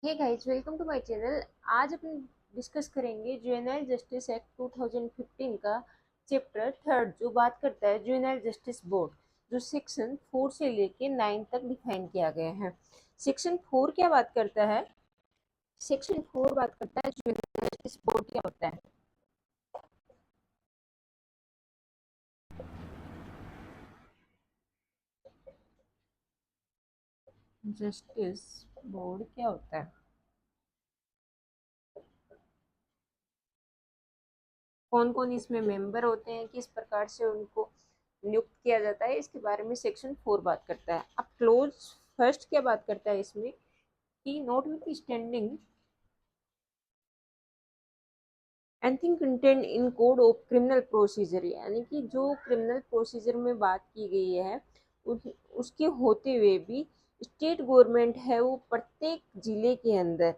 Hey guys, welcome to my channel. आज अपन discuss करेंगे जुवेनाइल जस्टिस एक्ट 2015 का चैप्टर थर्ड, जो बात करता है जुवेनाइल जस्टिस बोर्ड, जो सेक्शन 4 से लेके 9 तक डिफाइन किया गया है। सेक्शन 4 क्या बात करता है? सेक्शन 4 बात करता है जुवेनाइल जस्टिस बोर्ड क्या होता है। जस्टिस बोर्ड क्या होता है, कौन कौन इसमें मेंबर होते हैं, किस प्रकार से उनको नियुक्त किया जाता है, इसके बारे में सेक्शन 4 बात करता है। अब क्लोज फर्स्ट क्या बात करता है इसमें कि note with standing anything content in code of criminal procedure, यानी कि जो क्रिमिनल प्रोसीजर में बात की गई है उसके होते हुए भी स्टेट गवर्नमेंट है वो प्रत्येक जिले के अंदर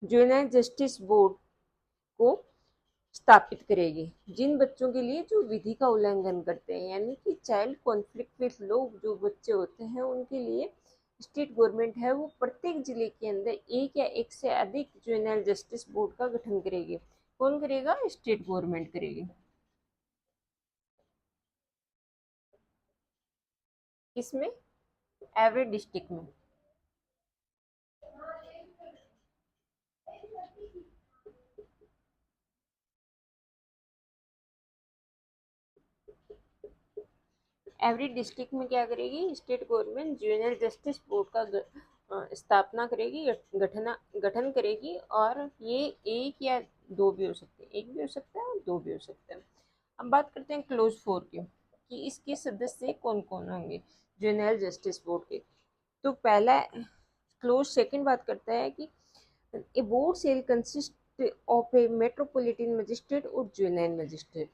जुवेनाइल जस्टिस बोर्ड को स्थापित करेगी। जिन बच्चों के लिए जो विधि का उल्लंघन करते हैं, यानी कि चाइल्ड कॉन्फ्लिक्ट विथ लोग जो बच्चे होते हैं, उनके लिए स्टेट गवर्नमेंट है वो प्रत्येक जिले के अंदर एक या एक से अधिक जुवेनाइल जस्टिस बोर्ड का गठन करेगी। कौन करेगा? स्टेट गवर्नमेंट करेगी। किसमें? एवरी डिस्ट्रिक्ट में। एवरी डिस्ट्रिक्ट में क्या करेगी? State government juvenile justice board का स्थापना करेगी, गठन करेगी। और ये एक या दो भी हो सकते हैं, एक भी हो सकता है और दो भी हो सकते हैं। अब बात करते हैं क्लोज फोर की, कि इसके सदस्य कौन कौन होंगे जुवेनाइल जस्टिस बोर्ड के। तो पहला क्लोज सेकंड बात करता है कि a board cell consist of a metropolitan magistrate और जुवेनाइल मजिस्ट्रेट,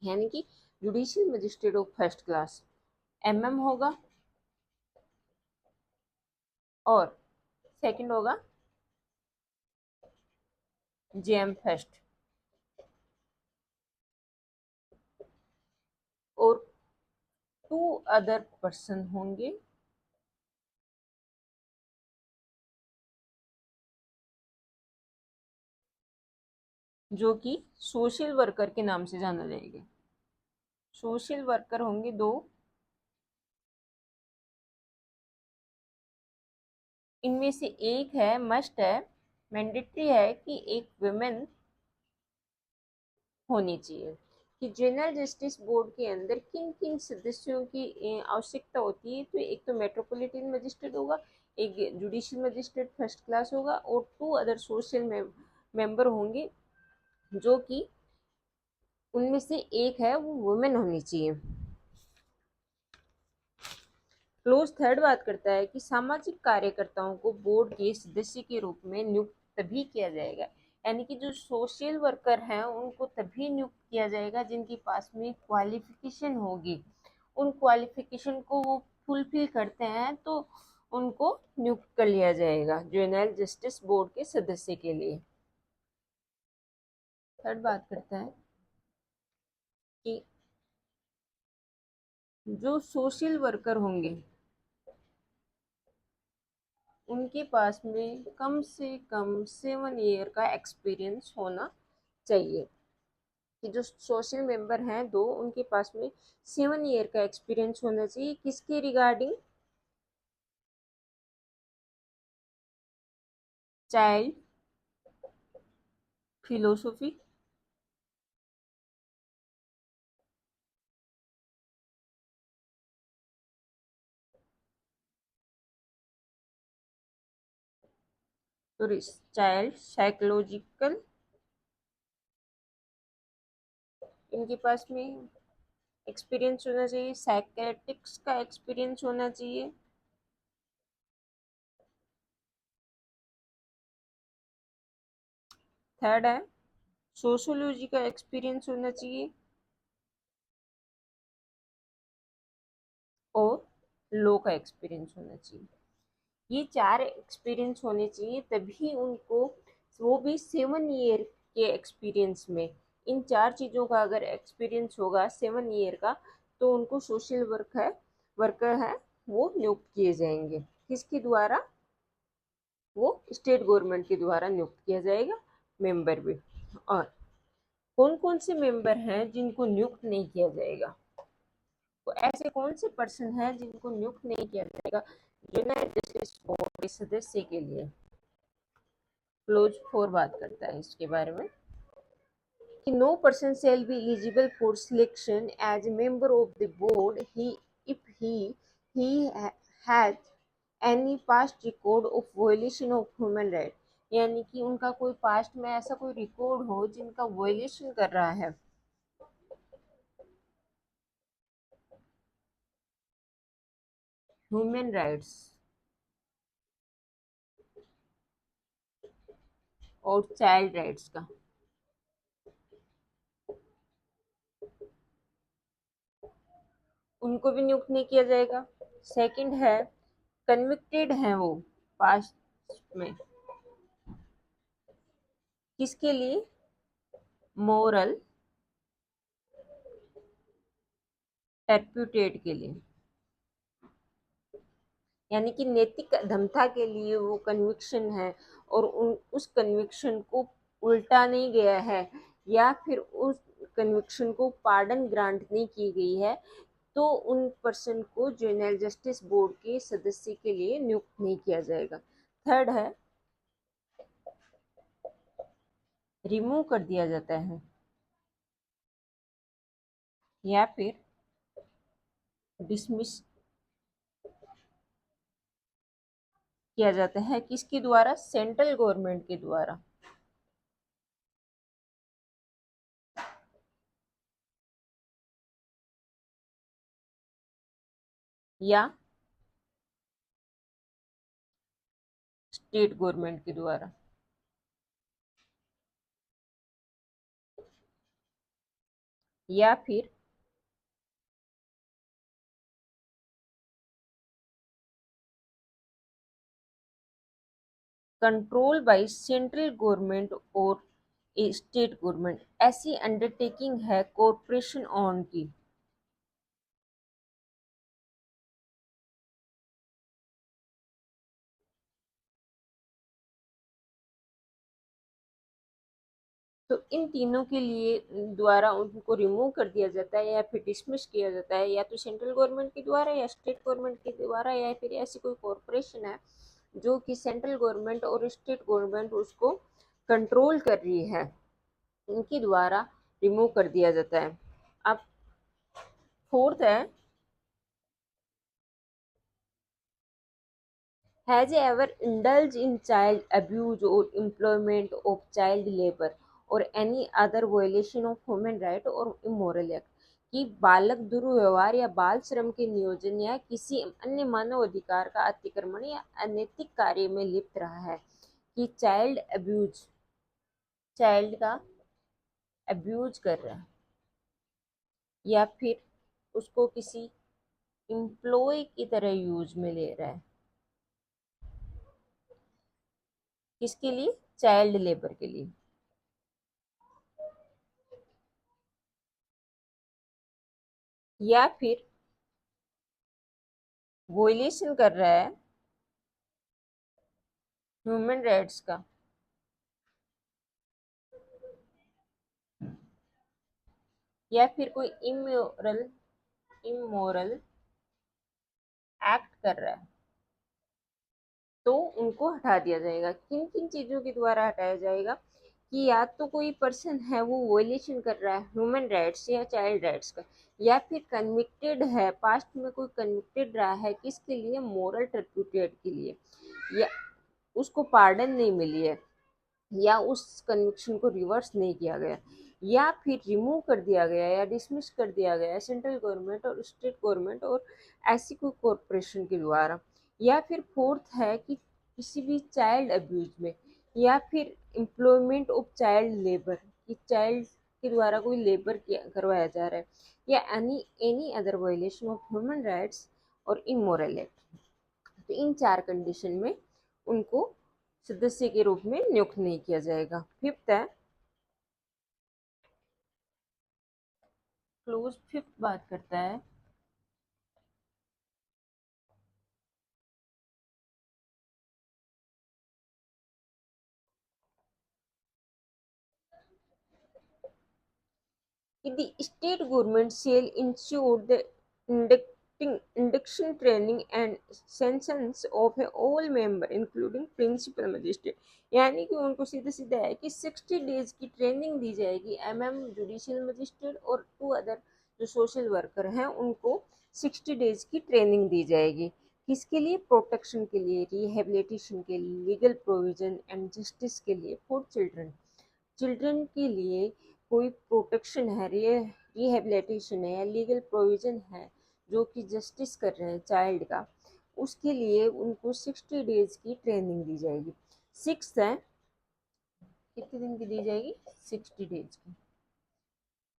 यानी कि judicial magistrate of first class MM होगा, और सेकंड होगा जेएम फर्स्ट, और टू अदर पर्सन होंगे जो कि सोशल वर्कर के नाम से जाना जाएगा। सोशल वर्कर होंगे दो, इनमें से एक है, मस्ट है, मैंडेटरी है कि एक वुमेन होनी चाहिए। कि जनरल जस्टिस बोर्ड के अंदर किन किन सदस्यों की आवश्यकता होती है, तो एक तो मेट्रोपॉलिटन मजिस्ट्रेट होगा, एक जुडिशियल मजिस्ट्रेट फर्स्ट क्लास होगा, और टू अदर सोशल मेंबर होंगे, जो कि उनमें से एक है वो वुमेन होनी चाहिए। क्लोज थर्ड बात करता है कि सामाजिक कार्यकर्ताओं को बोर्ड के सदस्य के रूप में नियुक्त तभी किया जाएगा, यानी कि जो सोशल वर्कर हैं उनको तभी नियुक्त किया जाएगा जिनके पास में क्वालिफिकेशन होगी। उन क्वालिफिकेशन को वो फुलफिल करते हैं तो उनको नियुक्त कर लिया जाएगा जुवेनाइल जस्टिस बोर्ड के सदस्य के लिए। थर्ड बात करता है कि जो सोशल वर्कर होंगे उनके पास में कम से कम 7 ईयर का एक्सपीरियंस होना चाहिए। कि जो सोशल मेंबर हैं दो, उनके पास में 7 ईयर का एक्सपीरियंस होना चाहिए। किसके रिगार्डिंग? चाइल्ड फिलोसफी, तो चाइल्ड साइकोलॉजिकल, इनके पास में एक्सपीरियंस होना चाहिए। साइकेट्रिक्स का एक्सपीरियंस होना चाहिए। थर्ड है सोशोलॉजी का एक्सपीरियंस होना चाहिए, और लॉ का एक्सपीरियंस होना चाहिए। ये चार एक्सपीरियंस होने चाहिए, तभी उनको, वो भी 7 ईयर के एक्सपीरियंस में, इन चार चीज़ों का अगर एक्सपीरियंस होगा 7 ईयर का, तो उनको सोशल वर्कर है वो नियुक्त किए जाएंगे। किसके द्वारा? वो स्टेट गवर्नमेंट के द्वारा नियुक्त किया जाएगा, मेंबर भी। और कौन कौन से मेंबर हैं जिनको नियुक्त नहीं किया जाएगा? तो ऐसे कौन से पर्सन हैं जिनको नियुक्त नहीं किया जाएगा यूनाइटेड जस्टिस बोर्ड के सदस्य के लिए? क्लोज 4 बात करता है इसके बारे में कि no person shall be eligible for selection as a member of the board if he has any past record of violation of human right। यानी कि उनका कोई पास्ट में ऐसा कोई रिकॉर्ड हो जिनका वायलेशन कर रहा है ह्यूमन राइट्स और चाइल्ड राइट्स का। उनको भी नियुक्त नहीं किया जाएगा। सेकंड है कन्विक्टेड हैं वो पास्ट में, किसके लिए? मोरल टर्प्यूटेड के लिए, यानी कि नैतिक अधमता के लिए वो कन्विक्शन है और उस कन्विक्शन को उल्टा नहीं गया है या फिर उस कन्विक्शन को पार्डन ग्रांट नहीं की गई है, तो उन पर्सन को जुवेनाइल जस्टिस बोर्ड के सदस्य के लिए नियुक्त नहीं किया जाएगा। थर्ड है रिमूव कर दिया जाता है या फिर डिसमिस किया जाता है, किसके द्वारा? सेंट्रल गवर्नमेंट के द्वारा। या स्टेट गवर्नमेंट के द्वारा। या फिर कंट्रोल बाय सेंट्रल गवर्नमेंट और स्टेट गवर्नमेंट, ऐसी अंडरटेकिंग है कॉरपोरेशन ऑन की। तो इन तीनों के लिए द्वारा उनको रिमूव कर दिया जाता है या फिर डिसमिस किया जाता है, या तो सेंट्रल गवर्नमेंट के द्वारा या स्टेट गवर्नमेंट के द्वारा, या फिर ऐसी कोई कॉरपोरेशन है जो कि सेंट्रल गवर्नमेंट और स्टेट गवर्नमेंट उसको कंट्रोल कर रही है, इनके द्वारा रिमूव कर दिया जाता है। अब फोर्थ है has ever indulged in child abuse or employment of child labor or any other violation of human right or immoral act, कि बालक दुर्व्यवहार या बाल श्रम के नियोजन या किसी अन्य मानव अधिकार का अतिक्रमण या अनैतिक कार्य में लिप्त रहा है, कि चाइल्ड अब्यूज, चाइल्ड का अब्यूज कर रहा है या फिर उसको किसी एम्प्लॉय की तरह यूज में ले रहा है, किसके लिए? चाइल्ड लेबर के लिए। या फिर वोलेशन कर रहा है ह्यूमन राइट्स का, या फिर कोई इमोरल इमोरल एक्ट कर रहा है, तो उनको हटा दिया जाएगा। किन किन चीजों के द्वारा हटाया जाएगा? कि या तो कोई पर्सन है वो वोलेशन कर रहा है ह्यूमन राइट्स या चाइल्ड राइट्स का, या फिर कन्विक्टेड है, पास्ट में कोई कन्विक्टेड रहा है, किसके लिए? मोरल टर्प्यूटेड के लिए, या उसको पार्डन नहीं मिली है या उस कन्विक्शन को रिवर्स नहीं किया गया या फिर रिमूव कर दिया गया या डिसमिस कर दिया गया सेंट्रल गवर्नमेंट और स्टेट गवर्नमेंट और ऐसी कोई कॉरपोरेशन के द्वारा। या फिर फोर्थ है कि किसी भी चाइल्ड अब्यूज में या फिर एम्प्लॉयमेंट ऑफ चाइल्ड लेबर, कि चाइल्ड के द्वारा कोई लेबर किया करवाया जा रहा है, या any any other violation of human rights और इमोरल एक्ट। तो इन चार कंडीशन में उनको सदस्य के रूप में नियुक्त नहीं किया जाएगा। फिफ्थ है क्लोज फिफ्थ बात करता है The state government shall ensure the induction training and sanctions of all member including principal magistrate। यानी कि उनको सीधा सीधा है कि 60 डेज की ट्रेनिंग दी जाएगी एमएम जुडिशियल मजिस्ट्रेट और 2 अदर जो सोशल वर्कर हैं उनको 60 डेज की ट्रेनिंग दी जाएगी। किसके लिए? प्रोटेक्शन के लिए, रिहेबिलिटेशन के लिए, लीगल प्रोविजन एंड जस्टिस के लिए फॉर चिल्ड्रन। चिल्ड्रन के लिए कोई प्रोटेक्शन है, रिहेबिलिटेशन है या लीगल प्रोविजन है जो कि जस्टिस कर रहे हैं चाइल्ड का, उसके लिए उनको 60 डेज की ट्रेनिंग दी जाएगी। 6 है, कितने दिन की दी जाएगी? 60 डेज की।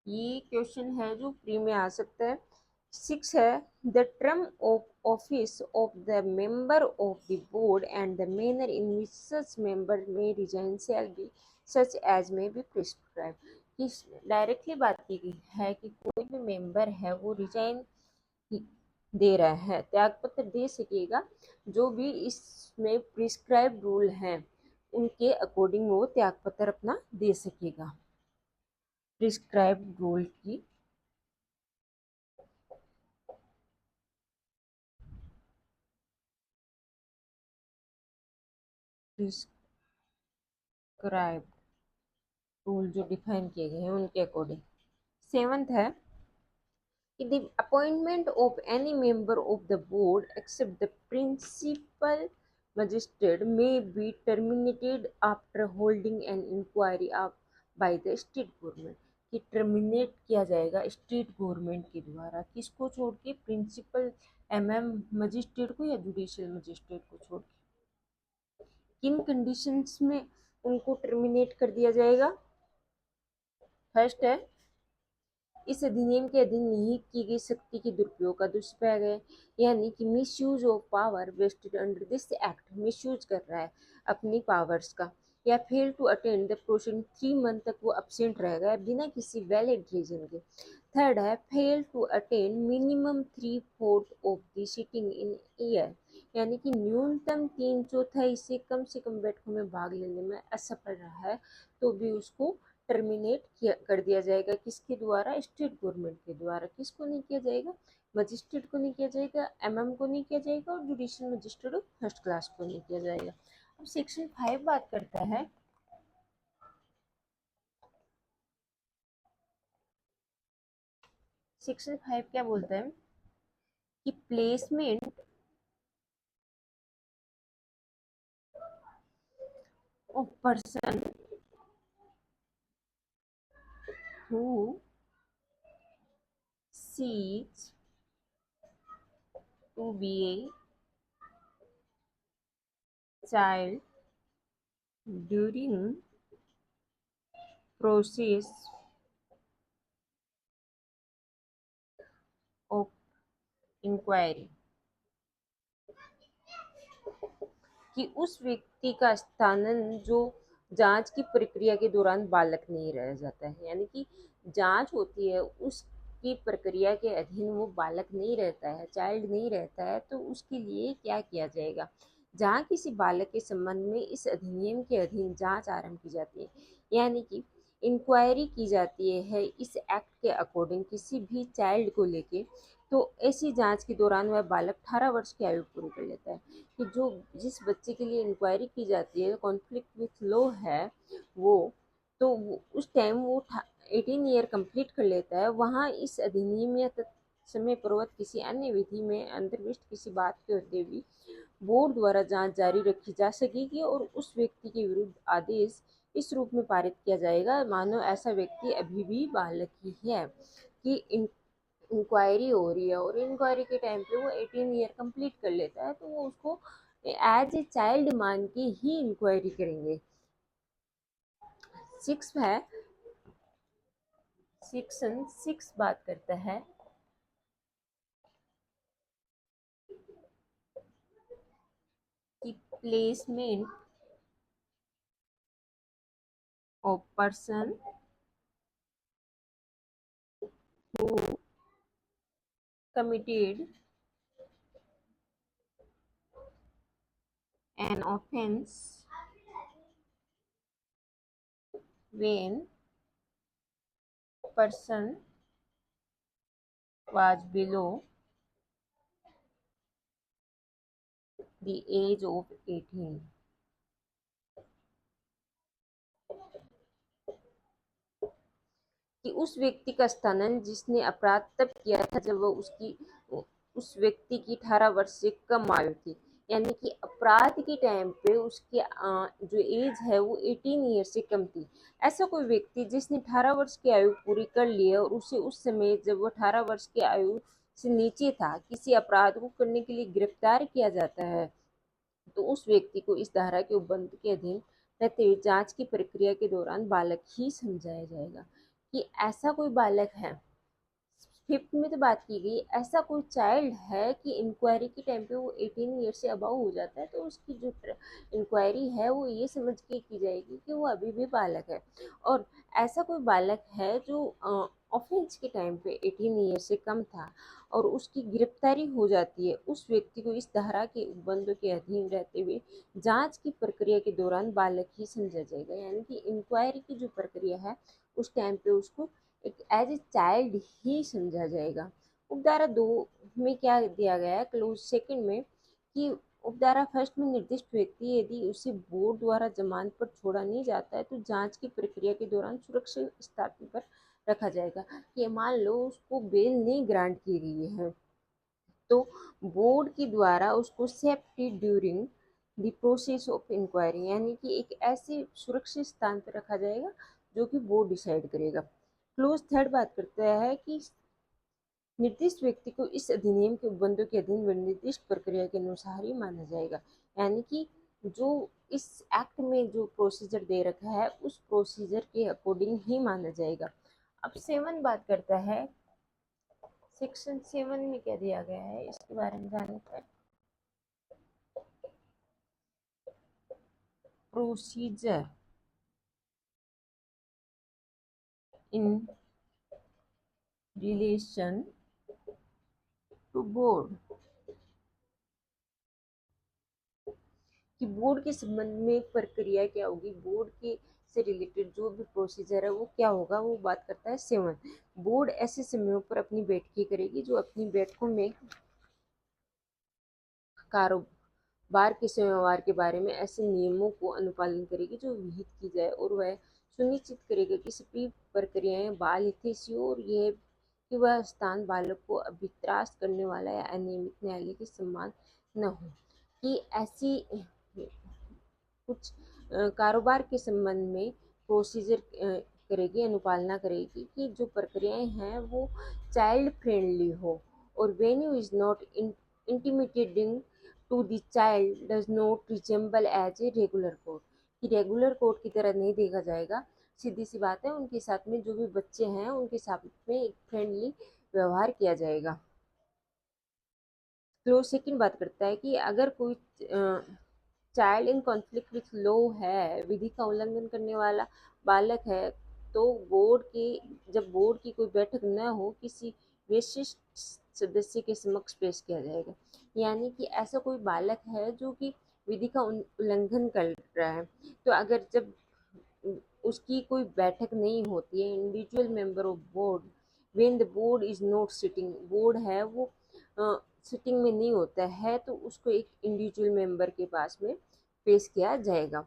ये क्वेश्चन है जो प्री में आ सकता है। 6 है, the term of office of the member of the board and the manner in which such member may resign shall be such as may be prescribe. कि डायरेक्टली बात की गई है कि कोई भी मेंबर है वो रिजाइन दे रहा है, त्यागपत्र दे सकेगा, जो भी इसमें प्रिस्क्राइब रूल हैं उनके अकॉर्डिंग वो त्यागपत्र अपना दे सकेगा। प्रिस्क्राइब रूल की प्रिस्क्राइब रूल जो डिफाइन किए गए हैं उनके अकॉर्डिंग। 7th है the appointment of any member of the board except the principal magistrate may be terminated after holding an inquiry by the state government। कि टर्मिनेट किया जाएगा स्टेट गवर्नमेंट के द्वारा, किसको छोड़ के? प्रिंसिपल एमएम मजिस्ट्रेट को या जुडिशियल मजिस्ट्रेट को छोड़ के। किन कंडीशंस में उनको टर्मिनेट कर दिया जाएगा? फर्स्ट है, इस अधिनियम के अधीन निहित की गई शक्ति के दुरुपयोग का दुष्प्रयोग है, यानी कि misuse of power vested under this act, misuse कर रहा है अपनी पावर्स का। या fail to attend the proceeding 3 month तक वो अब्सेंट रहेगा बिना किसी वैलिड रीजन के। थर्ड है, fail to attend minimum 3/4 of the sitting in year, यानी कि न्यूनतम 3/4 से कम बैठकों में भाग लेने में असफल रहा है तो भी उसको टर्मिनेट कर दिया जाएगा। किसके द्वारा? स्टेट गवर्नमेंट के द्वारा। किसको नहीं किया जाएगा? मजिस्ट्रेट को नहीं किया जाएगा, एमएम को नहीं किया जाएगा और जुडिशियल मजिस्ट्रेट फर्स्ट क्लास को नहीं किया जाएगा। अब सेक्शन 5 बात करता है सेक्शन 5 क्या बोलता है कि placement of person who seeks to be a child during process of inquiry। कि उस व्यक्ति का स्थानन जो जांच की प्रक्रिया के दौरान बालक नहीं रह जाता है, यानी कि जांच होती है उसकी प्रक्रिया के अधीन वो बालक नहीं रहता है, चाइल्ड नहीं रहता है, तो उसके लिए क्या किया जाएगा? जहाँ किसी बालक के संबंध में इस अधिनियम के अधीन जांच आरंभ की जाती है, यानी कि इंक्वायरी की जाती है इस एक्ट के अकॉर्डिंग किसी भी चाइल्ड को लेके, तो ऐसी जांच के दौरान वह बालक 18 वर्ष की आयु पूरी कर लेता है। कि जो जिस बच्चे के लिए इंक्वायरी की जाती है, कॉन्फ्लिक्ट विथ लॉ है वो, तो उस टाइम वो 18 ईयर कंप्लीट कर लेता है, वहाँ इस अधिनियम या समय पूर्वक किसी अन्य विधि में अंतर्विष्ट किसी बात के होते भी बोर्ड द्वारा जांच जारी रखी जा सकेगी और उस व्यक्ति के विरुद्ध आदेश इस रूप में पारित किया जाएगा मानो ऐसा व्यक्ति अभी भी बालक ही है। कि इंक्वायरी हो रही है और इंक्वायरी के टाइम पे वो 18 ईयर कंप्लीट कर लेता है तो वो उसको एज ए चाइल्ड मान के ही इंक्वायरी करेंगे। 6 है, सेक्शन 6 बात करता है कि placement of person who committed an offense when person was below the age of 18, कि उस व्यक्ति का स्तनन जिसने अपराध तब किया था जब वह उसकी उस व्यक्ति की 18 वर्ष से कम आयु थी। यानी कि अपराध के टाइम पे उसकी जो एज है वो 18 ईयर से कम थी। ऐसा कोई व्यक्ति जिसने 18 वर्ष की आयु पूरी कर ली है और उसे उस समय जब वो 18 वर्ष की आयु से नीचे था किसी अपराध को करने के लिए गिरफ्तार किया जाता है, तो उस व्यक्ति को इस धारा के उपबंध के अधीन रहते हुए जांच की प्रक्रिया के दौरान बालक ही समझाया जाएगा। कि ऐसा कोई बालक है, फिफ्थ में तो बात की गई, ऐसा कोई चाइल्ड है कि इंक्वायरी के टाइम पे वो 18 ईयर से अबव हो जाता है, तो उसकी जो इंक्वायरी है वो ये समझ के की जाएगी कि वो अभी भी बालक है। और ऐसा कोई बालक है जो ऑफेंस के टाइम पे 18 ईयर से कम था और उसकी गिरफ्तारी हो जाती है, उस व्यक्ति को इस धारा के उपबंधों के अधीन रहते हुए जांच की प्रक्रिया के दौरान बालक ही समझा जाएगा। यानी कि इंक्वायरी की जो प्रक्रिया है उस टाइम पे उसको एक एज ए चाइल्ड ही समझा जाएगा। उपधारा 2 में क्या दिया गया है, क्लोज सेकंड में, कि उपधारा फर्स्ट में निर्दिष्ट व्यक्ति यदि उसे बोर्ड द्वारा जमानत पर छोड़ा नहीं जाता है तो जांच की प्रक्रिया के दौरान सुरक्षित स्थान पर रखा जाएगा। कि मान लो उसको बेल नहीं ग्रांट की गई है तो बोर्ड के द्वारा उसको safety during the process of inquiry, यानी कि एक ऐसे सुरक्षित स्थान पर रखा जाएगा जो कि बोर्ड डिसाइड करेगा। क्लोज थर्ड बात करता है कि निर्दिष्ट व्यक्ति को इस अधिनियम के उपबंधों के अधीन निर्दिष्ट प्रक्रिया के अनुसार ही माना जाएगा। यानी कि जो इस एक्ट में जो प्रोसीजर दे रखा है उस प्रोसीजर के अकॉर्डिंग ही माना जाएगा। अब 7 बात करता है, सेक्शन 7 में क्या दिया गया है इसके बारे में जानने पर, procedure in relation to board, कि बोर्ड के संबंध में एक प्रक्रिया क्या होगी, बोर्ड के से रिलेटेड जो भी प्रोसीजर है वो क्या होगा, वो बात करता है 7। बोर्ड ऐसे समयों पर अपनी बैठकें करेगी जो अपनी बैठकों में कारोबार के व्यवहार के बारे में ऐसे नियमों को अनुपालन करेगी जो विहित की जाए, और वह सुनिश्चित करेगा कि सभी प्रक्रियाएं बाल हितैषी हो और यह कि वह स्थान बालक को अभित्रास करने वाला या अनियमित न्यायालय के समान न हो। कि ऐसी कुछ कारोबार के संबंध में प्रोसीजर करेगी, अनुपालना करेगी कि जो प्रक्रियाएं हैं वो चाइल्ड फ्रेंडली हो और venue is not intimidating to the child, does not resemble as a regular court, कि रेगुलर कोर्ट की तरह नहीं देखा जाएगा। सीधी सी बात है, उनके साथ में जो भी बच्चे हैं उनके साथ में एक फ्रेंडली व्यवहार किया जाएगा। क्लोज सेकंड बात करता है कि अगर कोई child in conflict with law है, विधि का उल्लंघन करने वाला बालक है, तो बोर्ड की जब बोर्ड की कोई बैठक न हो किसी विशिष्ट सदस्य के समक्ष पेश किया जाएगा। यानी कि ऐसा कोई बालक है जो कि विधि का उल्लंघन कर रहा है, तो अगर जब उसकी कोई बैठक नहीं होती है, individual member of board, when the board is not sitting, board है वो सिटिंग में नहीं होता है, तो उसको एक इंडिविजुअल मेंबर के पास में पेश किया जाएगा।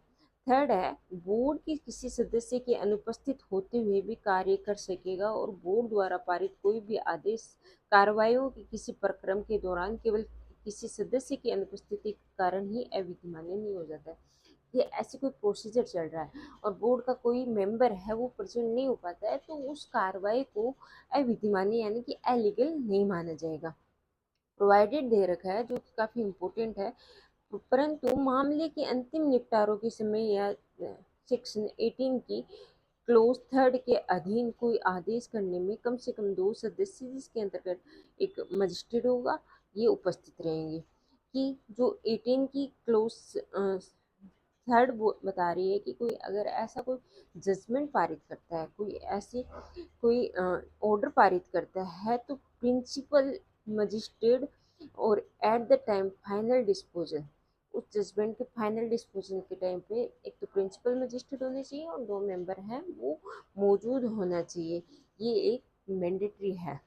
थर्ड है, बोर्ड के किसी सदस्य के अनुपस्थित होते हुए भी कार्य कर सकेगा और बोर्ड द्वारा पारित कोई भी आदेश कार्रवाइयों के किसी प्रक्रम के दौरान केवल किसी सदस्य की अनुपस्थिति के कारण ही अविधि मान्य नहीं हो जाता है। ये ऐसे कोई प्रोसीजर चल रहा है और बोर्ड का कोई मेंबर है वो प्रेजेंट नहीं हो पाता है, तो उस कार्रवाई को अविधि मान्य यानी कि अलीगल नहीं माना जाएगा। प्रोवाइडेड दे रखा है जो कि काफ़ी इम्पोर्टेंट है, परंतु मामले के अंतिम निपटारों के समय या सेक्शन 18 की क्लोज थर्ड के अधीन कोई आदेश करने में कम से कम 2 सदस्य जिसके अंतर्गत एक मजिस्ट्रेट होगा ये उपस्थित रहेंगे। कि जो 18 की क्लोज थर्ड बता रही है कि कोई अगर ऐसा कोई जजमेंट पारित करता है, कोई ऐसी कोई ऑर्डर पारित करता है, तो प्रिंसिपल मजिस्ट्रेट और at the time final disposal, उस जजमेंट के फाइनल डिस्पोजल के टाइम पे एक तो प्रिंसिपल मजिस्ट्रेट होने चाहिए और 2 मेंबर हैं वो मौजूद होना चाहिए। ये एक मैंडेटरी है।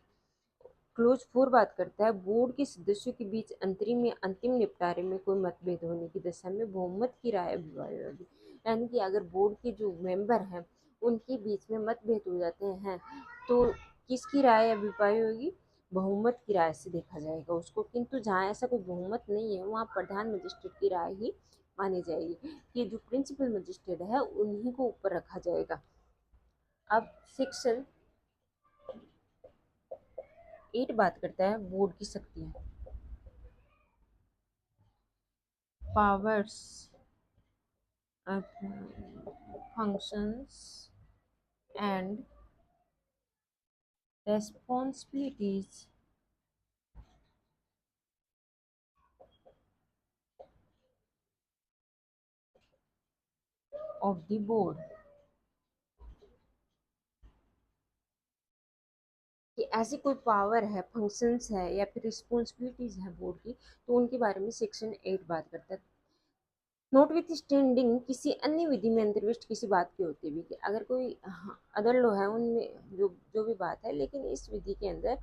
क्लोज 4 बात करता है बोर्ड के सदस्यों के बीच अंतरिम या अंतिम निपटारे में कोई मतभेद होने की दशा में बहुमत की राय अभिप्राय होगी। यानी कि अगर बोर्ड के जो मेंबर हैं उनके बीच में मतभेद हो जाते हैं तो किसकी राय अभिप्राय होगी? बहुमत की राय से देखा जाएगा उसको। किंतु जहाँ ऐसा कोई बहुमत नहीं है वहाँ प्रधान मजिस्ट्रेट की राय ही मानी जाएगी कि जो प्रिंसिपल मजिस्ट्रेट है उन्हीं को ऊपर रखा जाएगा। अब सेक्शन 8 बात करता है बोर्ड की शक्तियाँ, powers, functions and responsibilities of the board। कि ऐसी कोई पावर है, फंक्शंस है या फिर रिस्पॉन्सिबिलिटीज है बोर्ड की, तो उनके बारे में सेक्शन 8 बात करता है। नोट विथ स्टैंडिंग किसी अन्य विधि में अंतर्विष्ट किसी बात के होते भी, कि अगर कोई अदर लॉ है उनमें जो जो भी बात है, लेकिन इस विधि के अंदर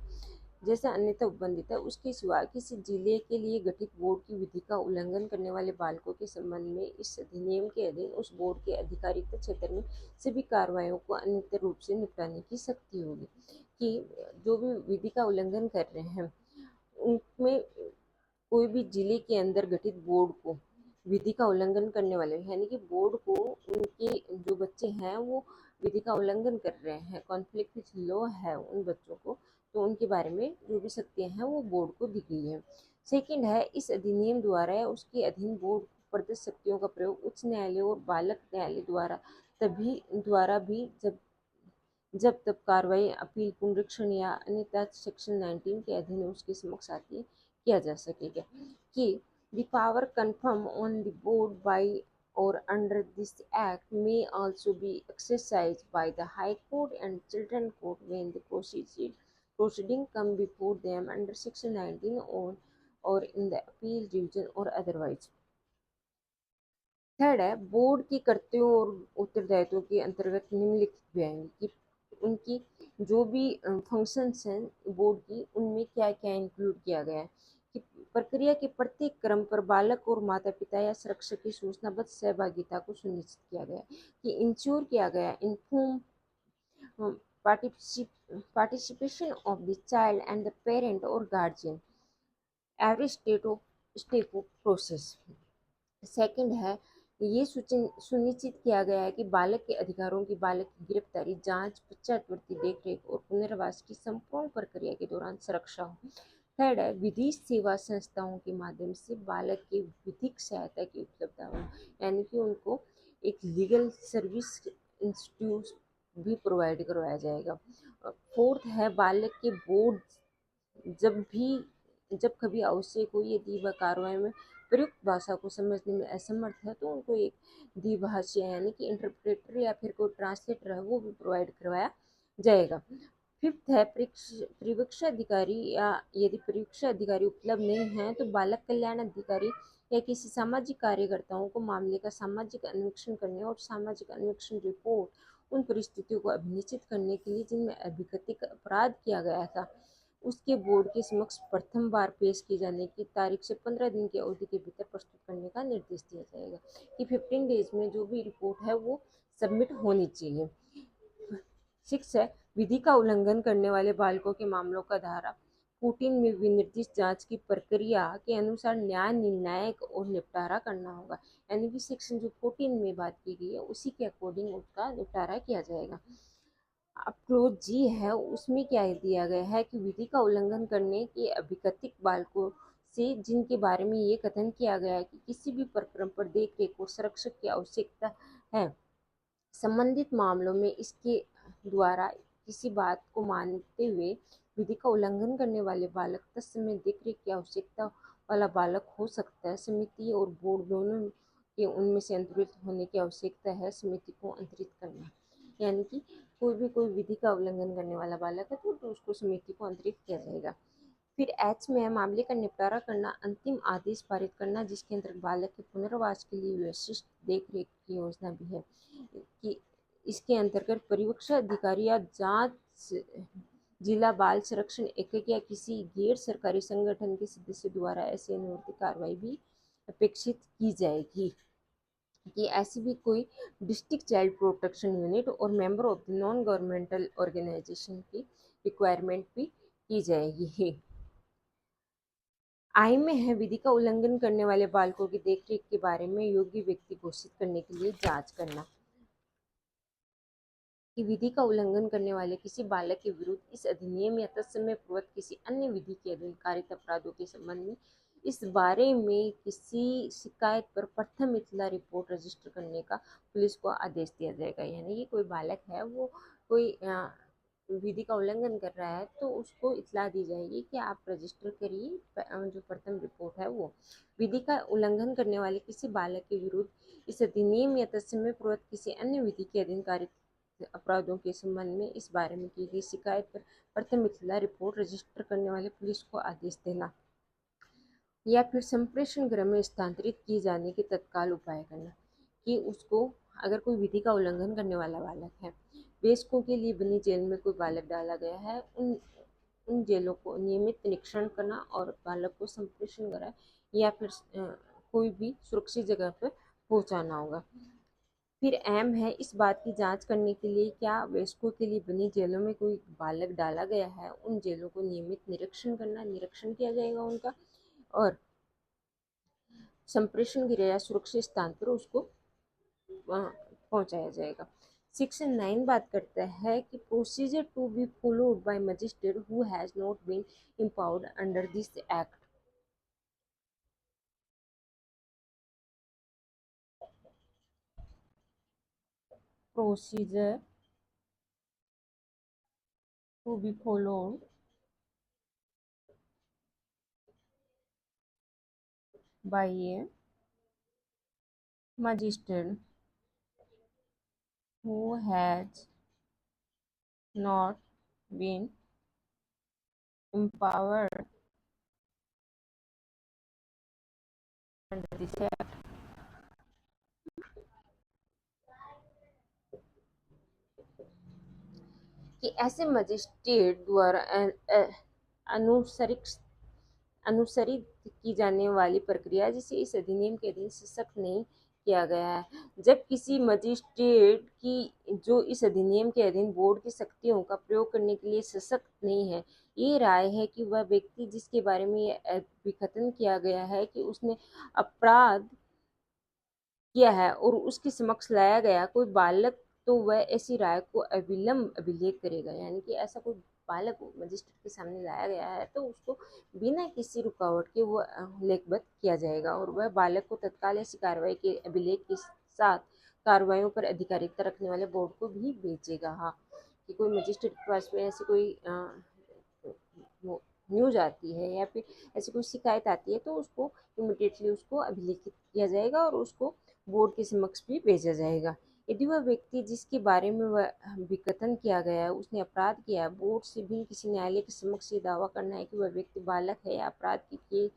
जैसे अन्यथा उपबंधित है उसके सिवा किसी जिले के लिए गठित बोर्ड की विधि का उल्लंघन करने वाले बालकों के संबंध में इस अधिनियम के अधीन उस बोर्ड के आधिकारिक क्षेत्र में सभी कार्रवाइयों को अन्यत्र रूप से निपटाने की शक्ति होगी। कि जो भी विधि का उल्लंघन कर रहे हैं उनमें कोई भी जिले के अंदर गठित बोर्ड को विधि का उल्लंघन करने वाले, यानी कि बोर्ड को उनके जो बच्चे हैं वो विधि का उल्लंघन कर रहे हैं, कॉन्फ्लिक्ट विथ लॉ है उन बच्चों को, तो उनके बारे में जो भी शक्तियाँ हैं वो बोर्ड को दी गई है। सेकंड है इस अधिनियम द्वारा या उसके अधीन बोर्ड प्रदत्त शक्तियों का प्रयोग उच्च न्यायालय और बालक न्यायालय द्वारा भी जब तब कार्रवाई अपील पुनरीक्षण या अन्यथा सेक्शन 19 के अधीन उसके समक्ष आती किया जा सकेगा। कि the power conferred on the board by or under this act may also be exercised by the High Court and Children Court when the proceeding come before them under section 19 or in the appeal division or otherwise। Third है board के कर्तव्यों और उत्तरदायित्वों के अंतर्गत निम्नलिखित भी आएंगे कि उनकी जो भी फंक्शंस हैं बोर्ड की उनमें क्या क्या इंक्लूड किया गया है। कि प्रक्रिया के प्रत्येक क्रम पर बालक और माता पिता या संरक्षक की सूचनाबद्ध सहभागिता को सुनिश्चित किया गया, कि इंश्योर किया गया inform participation of the child and the parent और guardian every step of process. Second है ये सुनिश्चित किया गया है कि बालक के अधिकारों की, बालक की गिरफ्तारी, जांच, पश्चातवर्ती देखरेख और पुनर्वास की संपूर्ण प्रक्रिया के दौरान सुरक्षा हो। थर्ड है विधि सेवा संस्थाओं के माध्यम से बालक की विधिक सहायता की उपलब्धता हो, यानी कि उनको एक लीगल सर्विस इंस्टीट्यूट भी प्रोवाइड करवाया जाएगा। फोर्थ है बालक के बोर्ड जब कभी आवश्यक हो यदि वह कार्रवाई में प्रयुक्त भाषा को समझने में असमर्थ है तो उनको एक द्विभाषी यानी कि इंटरप्रेटर या फिर कोई ट्रांसलेटर है वो भी प्रोवाइड करवाया जाएगा। फिफ्थ है परीक्षा अधिकारी, या यदि परीक्षा अधिकारी उपलब्ध नहीं है तो बालक कल्याण अधिकारी या किसी सामाजिक कार्यकर्ताओं को मामले का सामाजिक अन्वेषण करने और सामाजिक अन्वेषण रिपोर्ट उन परिस्थितियों को अभिनिश्चित करने के लिए जिनमें अभिगतिक अपराध किया गया था उसके बोर्ड के समक्ष प्रथम बार पेश किए जाने की तारीख से 15 दिन की अवधि के भीतर प्रस्तुत करने का निर्देश दिया जाएगा। कि 15 डेज में जो भी रिपोर्ट है वो सबमिट होनी चाहिए। 6 है विधि का उल्लंघन करने वाले बालकों के मामलों का धारा 14 में विनिर्दिष्ट जांच की प्रक्रिया के अनुसार न्याय निर्णायक और निपटारा करना होगा, यानी कि सेक्शन जो 14 में बात की गई है उसी के अकॉर्डिंग उसका निपटारा किया जाएगा। अब क्लोज जी है उसमें क्या दिया गया है कि विधि का उल्लंघन करने के अभिकथित बालकों से जिनके बारे में ये कथन किया गया है कि किसी भी प्रकरण पर देखरेख और संरक्षक की आवश्यकता है, संबंधित मामलों में इसके द्वारा किसी बात को मानते हुए विधि का उल्लंघन करने वाले बालक तत्समय देखरेख की आवश्यकता वाला बालक हो सकता है। समिति और बोर्ड दोनों के उनमें से अंतरित होने की आवश्यकता है समिति को अंतरित करना, यानी कि कोई विधि का उल्लंघन करने वाला बालक है तो उसको समिति को अंतरित किया जाएगा। फिर एच में है मामले का निपटारा करना, अंतिम आदेश पारित करना जिसके अंतर्गत बालक के पुनर्वास के लिए विशिष्ट देखरेख की योजना भी है। कि इसके अंतर्गत परीक्षा अधिकारी या जांच जिला बाल संरक्षण एकक या किसी गैर सरकारी संगठन के सदस्य द्वारा ऐसी अनुवर्ती कार्रवाई भी अपेक्षित की जाएगी। कि ऐसी भी कोई डिस्ट्रिक्ट चाइल्ड प्रोटेक्शन यूनिट और member of the non governmental organisation की रिक्वायरमेंट भी की जाएगी। आई में है विधि का उल्लंघन करने वाले बालकों की देखरेख के बारे में योग्य व्यक्ति घोषित करने के लिए जांच करना। कि विधि का उल्लंघन करने वाले किसी बालक के विरुद्ध इस अधिनियम या तत्समय पूर्वक किसी अन्य विधि के अधीन कारित अपराधों के संबंध में इस बारे में किसी शिकायत पर प्रथम इत्तला रिपोर्ट रजिस्टर करने का पुलिस को आदेश दिया जाएगा। यानी कि कोई बालक है वो कोई विधि का उल्लंघन कर रहा है तो उसको इत्तला दी जाएगी कि आप रजिस्टर करिए जो प्रथम रिपोर्ट है वो। विधि का उल्लंघन करने वाले किसी बालक के विरुद्ध इस अधिनियम या तत्समय पूर्वक किसी अन्य विधि के अधीन कारित अपराधों के संबंध में इस बारे में की गई शिकायत पर प्रथम इत्तला रिपोर्ट रजिस्टर करने वाले पुलिस को आदेश देना। या फिर संप्रेषण गृह में स्थानांतरित किए जाने के तत्काल उपाय करना। कि उसको अगर कोई विधि का उल्लंघन करने वाला बालक है, वयस्कों के लिए बनी जेल में कोई बालक डाला गया है, उन जेलों को नियमित निरीक्षण करना और बालक को संप्रेषण गृह या फिर कोई भी सुरक्षित जगह पर पहुंचाना होगा। फिर एम है इस बात की जांच करने के लिए क्या वयस्कों के लिए बनी जेलों में कोई बालक डाला गया है, उन जेलों को नियमित निरीक्षण किया जाएगा उनका, और संप्रेषण गृह या सुरक्षित स्थान पर उसको पहुंचाया जाएगा। सेक्शन 9 बात करता है कि procedure to be followed by magistrate who has not been empowered under this act. Procedure to be followed by a magistrate who has not been empowered under this act। कि ऐसे मजिस्ट्रेट द्वारा अनुसरित की जाने वाली प्रक्रिया जिसे इस अधिनियम के अधीन सशक्त नहीं किया गया है। जब किसी मजिस्ट्रेट की जो इस अधिनियम के अधीन बोर्ड की शक्तियों का प्रयोग करने के लिए सशक्त नहीं है, ये राय है कि वह व्यक्ति जिसके बारे में यह अभिकथन किया गया है कि उसने अपराध किया है और उसके समक्ष लाया गया कोई बालक, तो वह ऐसी राय को अविलंब अभिलेख करेगा। यानी कि ऐसा कोई बालक मजिस्ट्रेट के सामने लाया गया है तो उसको बिना किसी रुकावट के वो लेखबद्ध किया जाएगा और वह बालक को तत्काल ऐसी कार्रवाई के अभिलेख के साथ कार्रवाइयों पर अधिकारिता रखने वाले बोर्ड को भी भेजेगा। हाँ, कि कोई मजिस्ट्रेट के पास में ऐसी कोई न्यूज आती है या फिर ऐसी कोई शिकायत आती है तो उसको इमीडिएटली उसको अभिलेखित किया जाएगा और उसको बोर्ड के समक्ष भी भेजा जाएगा। यदि वह व्यक्ति जिसके बारे में वह विकथन किया गया है उसने अपराध किया है, बोर्ड से भी किसी न्यायालय के समक्ष ये दावा करना है कि वह व्यक्ति बालक है या अपराध की किए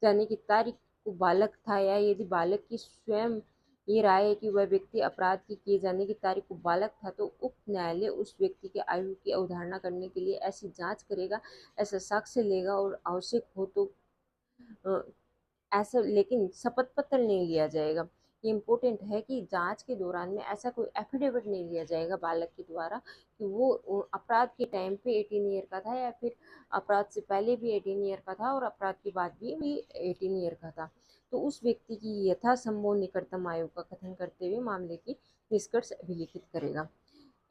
जाने की तारीख को बालक था, या यदि बालक की स्वयं ये राय है कि वह व्यक्ति अपराध की किए जाने की तारीख को बालक था, तो उक्त न्यायालय उस व्यक्ति के आयु की अवधारणा करने के लिए ऐसी जांच करेगा, ऐसा साक्ष्य लेगा और आवश्यक हो तो ऐसा, लेकिन शपथ पत्र नहीं लिया जाएगा। ये इम्पोर्टेंट है कि जांच के दौरान में ऐसा कोई एफिडेविट नहीं लिया जाएगा बालक के द्वारा कि वो अपराध के टाइम पे 18 ईयर का था या फिर अपराध से पहले भी 18 ईयर का था और अपराध के बाद भी 18 ईयर का था। तो उस व्यक्ति की यथासंभव निकटतम आयु का कथन करते हुए मामले की निष्कर्ष अभिलिखित करेगा।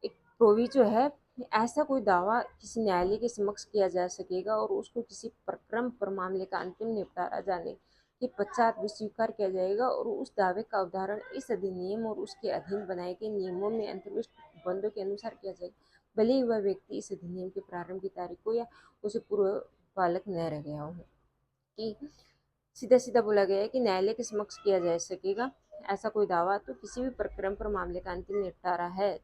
एक प्रोविजो है, ऐसा कोई दावा किसी न्यायालय के समक्ष किया जा सकेगा और उसको किसी प्रक्रम पर मामले का अंतिम निपटारा जाने के पश्चात भी स्वीकार किया जाएगा और उस दावे का अवधारण इस अधिनियम और उसके अधीन बनाए गए नियमों में अंतर्निहित बंदों के अनुसार किया जाएगा, भले ही वह व्यक्ति इस अधिनियम के प्रारंभ की तारीख को या उसे पूर्व बालक न रह गया हो। कि सीधा सीधा बोला गया है कि न्यायालय के समक्ष किया जा सकेगा ऐसा कोई दावा तो किसी भी प्रक्रम पर मामले का अंतिम निपटारा है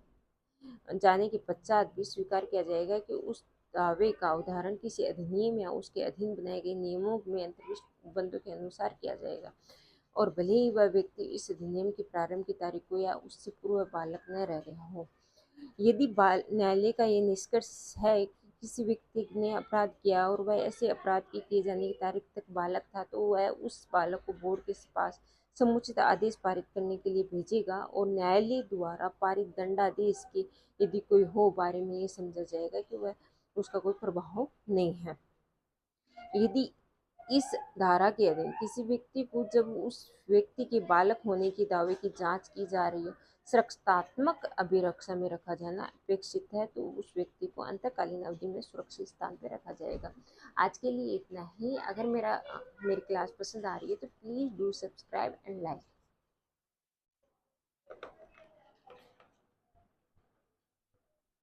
जाने के पश्चात भी स्वीकार किया जाएगा कि उस दावे का उदाहरण किसी अधिनियम या उसके अधीन बनाए गए नियमों में अंतर्निहित बंदों के अनुसार किया जाएगा और भले ही वह व्यक्ति इस अधिनियम की प्रारंभ की तारीख को या उससे पूर्व बालक न रह गया हो। यदि न्यायालय का ये निष्कर्ष है कि किसी व्यक्ति ने अपराध किया और वह ऐसे अपराध के किए जाने की तारीख तक बालक था, तो वह उस बालक को बोर्ड के पास समुचित आदेश पारित करने के लिए भेजेगा और न्यायालय द्वारा पारित दंडादेश के यदि कोई हो बारे में ये समझा जाएगा कि वह उसका कोई प्रभाव नहीं है। यदि इस धारा के अधीन किसी व्यक्ति को, जब उस व्यक्ति के बालक होने के दावे की जांच की जा रही है, सुरक्षात्मक अभिरक्षा में रखा जाना अपेक्षित है, तो उस व्यक्ति को अंतकालीन अवधि में सुरक्षित स्थान पर रखा जाएगा। आज के लिए इतना ही। अगर मेरी क्लास पसंद आ रही है तो please do subscribe and like.